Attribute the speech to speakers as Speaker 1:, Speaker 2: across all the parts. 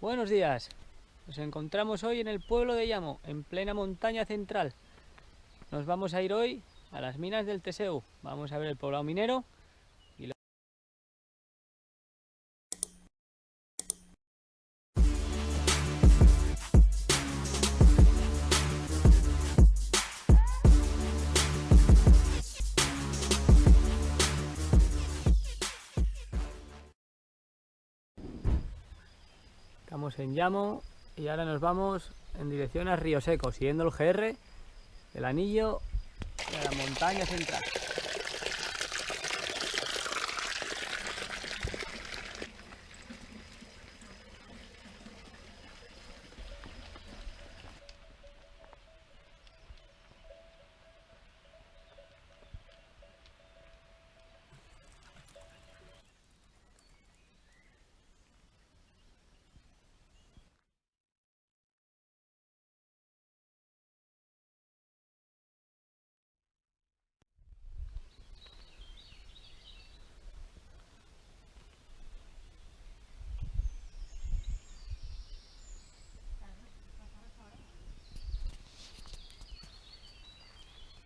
Speaker 1: Buenos días. Nos encontramos hoy en el pueblo de Llamo, en plena montaña central. Nos vamos a ir hoy a las minas del Teseu. Vamos a ver el poblado minero. Estamos en Llamo y ahora nos vamos en dirección a Río Seco, siguiendo el GR, el anillo de la montaña central.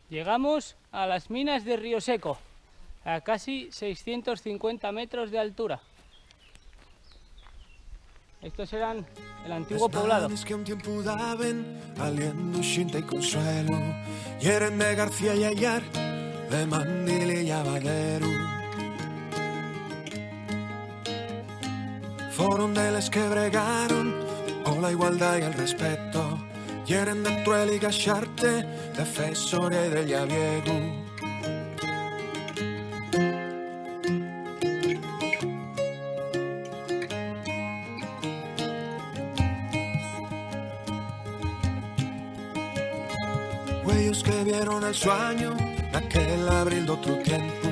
Speaker 1: Llegamos a las minas de Río Seco, a casi 650 metros de altura. Estos eran el antiguo poblado.
Speaker 2: Que un tiempo daven aliento, xinta y consuelo, y eren de García y Ayar, de Mandil y Llavallero. Fueron de les que bregaron por la igualdad y el respeto, y eren de Truel y Gacharte, defensores del Llaviego. Ellos que vieron el sueño aquel abril de otro tiempo,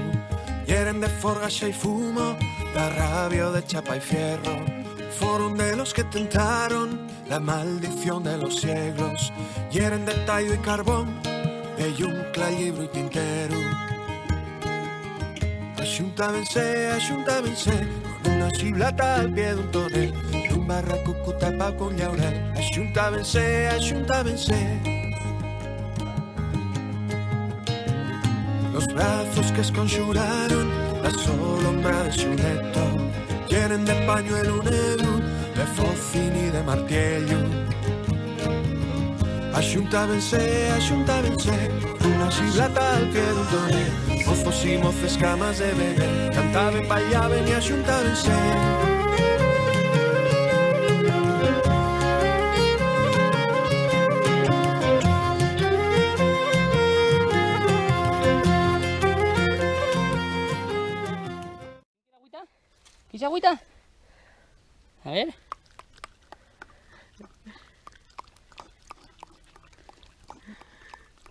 Speaker 2: y eren de forgaxa y fumo, de rabia de chapa y fierro. Fueron de los que tentaron la maldición de los siglos, y eren de tallo y carbón, de yuncla, libro y tintero. Axuntábense con una chiblata al pie de un tonel, un barraco tapado con llaurel. Axuntábense. Los brazos que esconxuraron la solombra de su neto, llenen de pañuelo negro, de focín y de martillo. Axuntábense, una xiblata al pie dun tonel, mozos y moces camas de bebé, cantaben, bailaben y axuntábense.
Speaker 1: ¿Quieres agüita? A ver.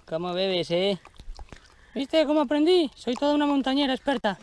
Speaker 1: ¿Cómo bebes, ¿Viste cómo aprendí? Soy toda una montañera experta.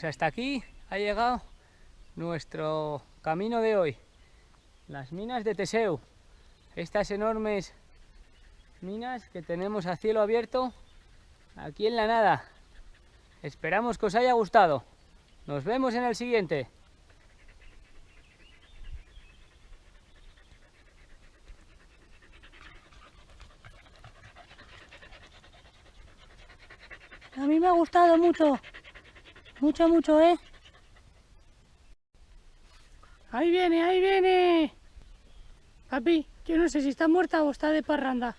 Speaker 1: Pues hasta aquí ha llegado nuestro camino de hoy. Las minas de Teseu. Estas enormes minas que tenemos a cielo abierto aquí en la nada. Esperamos que os haya gustado. Nos vemos en el siguiente.
Speaker 3: A mí me ha gustado mucho. Mucho, ¿eh? Ahí viene, ahí viene. Papi, yo no sé si está muerta o está de parranda.